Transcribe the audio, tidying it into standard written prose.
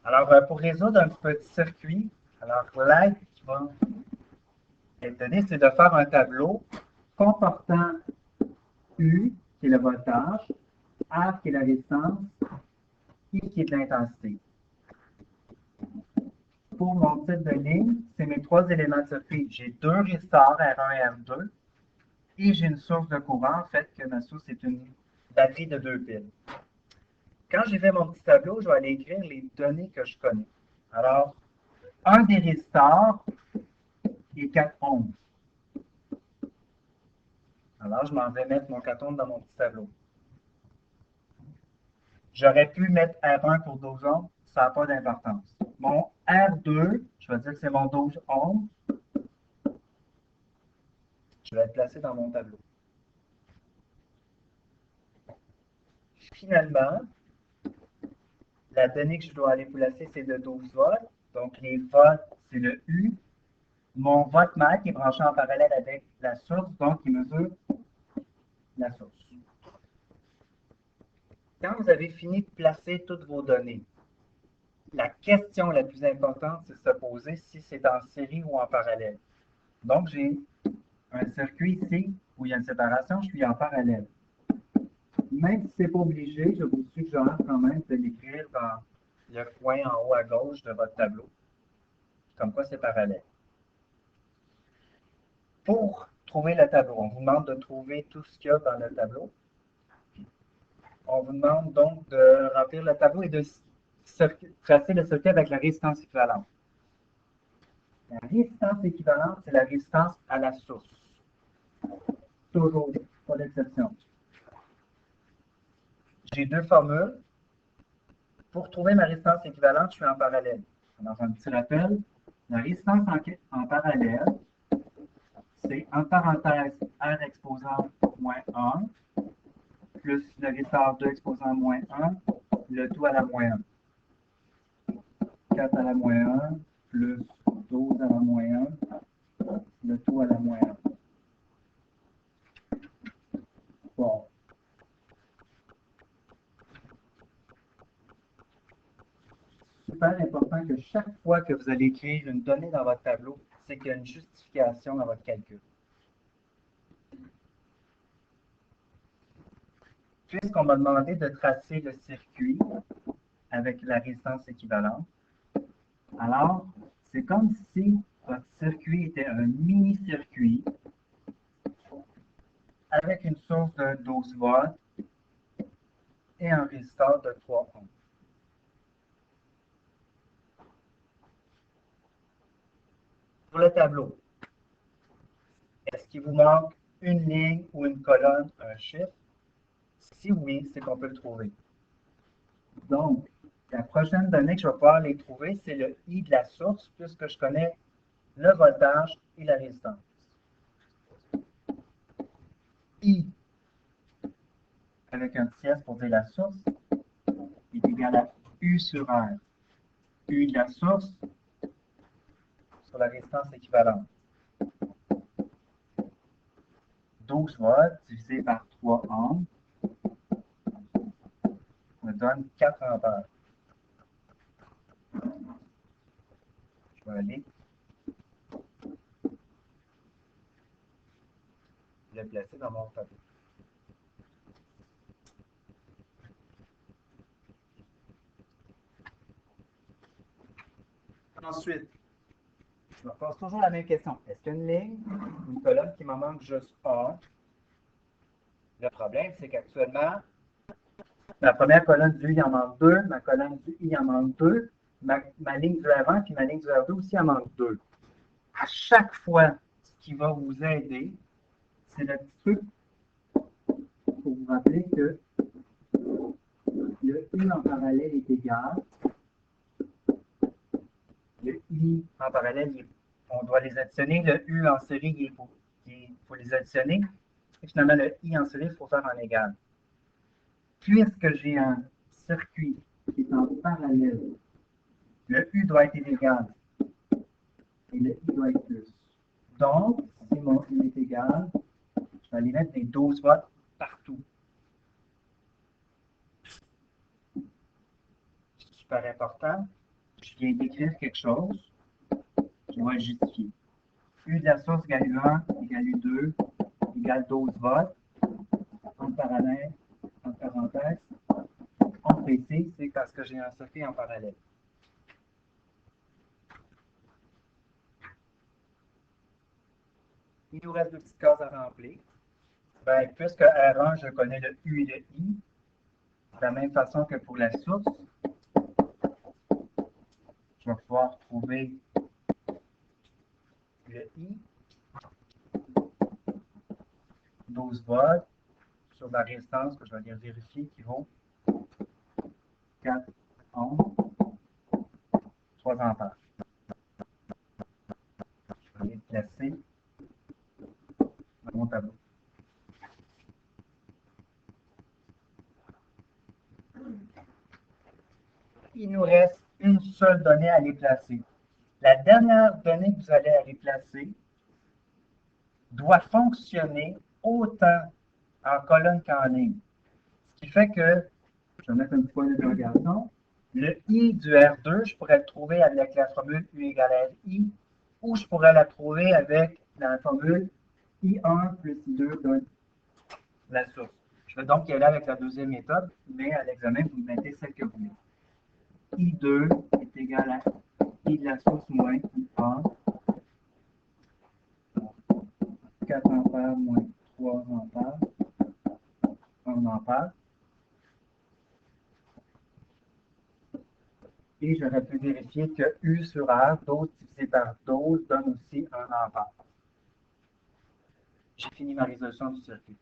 Alors, pour résoudre un petit circuit, alors l'aide qui va être donnée, c'est de faire un tableau comportant U, qui est le voltage, R, qui est la résistance, I, qui est de l'intensité. Pour mon type de ligne, c'est mes trois éléments de circuit. J'ai deux résistors, R1 et R2, et j'ai une source de courant, en fait, que ma source est une batterie de deux piles. Quand j'ai fait mon petit tableau, je vais aller écrire les données que je connais. Alors, un des résistors est 4 ohms. Alors, je m'en vais mettre mon 4 ohms dans mon petit tableau. J'aurais pu mettre R1 pour 12 ohms, ça n'a pas d'importance. Mon R2, je vais dire que c'est mon 12 ohms. Je vais le placer dans mon tableau. Finalement, la donnée que je dois aller placer, c'est de 12 volts. Donc, les volts, c'est le U. Mon voltmètre est branché en parallèle avec la source, donc il mesure la source. Quand vous avez fini de placer toutes vos données, la question la plus importante, c'est de se poser si c'est en série ou en parallèle. Donc, j'ai un circuit ici où il y a une séparation, je suis en parallèle. Même si ce n'est pas obligé, je vous suggère quand même de l'écrire dans le coin en haut à gauche de votre tableau. Comme quoi, c'est parallèle. Pour trouver le tableau, on vous demande de trouver tout ce qu'il y a dans le tableau. On vous demande donc de remplir le tableau et de tracer le circuit avec la résistance équivalente. La résistance équivalente, c'est la résistance à la source. Toujours, pas d'exception. J'ai deux formules. Pour trouver ma résistance équivalente, je suis en parallèle. Alors, un petit rappel, la résistance en parallèle, c'est en parenthèse R exposant moins 1 plus le résisteur 2 exposant moins 1, le tout à la moins 1. 4 à la moins 1 plus 12 à la moins 1, le tout à la moins 1. Bon. Super important que chaque fois que vous allez écrire une donnée dans votre tableau, c'est qu'il y a une justification dans votre calcul. Puisqu'on m'a demandé de tracer le circuit avec la résistance équivalente, alors c'est comme si votre circuit était un mini-circuit avec une source de 12 volts et un résisteur de 3 ohms. Pour le tableau, est-ce qu'il vous manque une ligne ou une colonne, un chiffre? Si oui, c'est qu'on peut le trouver. Donc, la prochaine donnée que je vais pouvoir les trouver, c'est le I de la source, puisque je connais le voltage et la résistance. I, avec un petit S pour dire la source, est égal à U sur R. U de la source sur la résistance équivalente. 12 volts divisé par 3 ohms me donne 4 ampères. Je vais aller le placer dans mon tableau. Ensuite, je me pose toujours la même question. Est-ce qu'il y a une ligne, une colonne qui m'en manque juste un? Le problème, c'est qu'actuellement, la première colonne du U, il en manque deux. Ma colonne du I, il en manque deux. Ma ligne du R1 puis ma ligne du R2 aussi, il en manque deux. À chaque fois, ce qui va vous aider, c'est le petit truc pour vous rappeler que le U en parallèle est égal. Le I en parallèle, on doit les additionner. Le U en série, il faut les additionner. Et finalement, le I en série, il faut faire en égal. Puisque j'ai un circuit qui est en parallèle, le U doit être égal et le I doit être plus. Donc, si mon U est égal, je vais aller mettre des 12 volts partout. Super important. je viens d'écrire quelque chose, je vais le justifier. U de la source égale U1 égale U2 égale 12 volts. En parallèle, en parenthèse, en PC, c'est parce que j'ai un circuit en parallèle. Il nous reste deux petites cases à remplir. Ben, puisque R1, je connais le U et le I, de la même façon que pour la source, je vais pouvoir trouver le I, 12 volts, sur la résistance que je vais aller vérifier qui vaut 4 ohms, 3 ampères. Je vais aller le placer dans mon tableau. Il nous reste une seule donnée à aller placer. La dernière donnée que vous allez aller placer doit fonctionner autant en colonne qu'en ligne. Ce qui fait que, je vais mettre un petit point d'interrogation, le I du R2, je pourrais le trouver avec la formule U égale RI, ou je pourrais la trouver avec la formule I1 plus I2 donne la source. Je vais donc y aller avec la deuxième méthode, mais à l'examen, vous mettez celle que vous voulez. I2 est égal à I de la source moins I1, 4 ampères moins 3 ampères, 1 ampère. Et j'aurais pu vérifier que U sur R, 12 divisé par 12, donne aussi 1 ampère. J'ai fini ma résolution du circuit.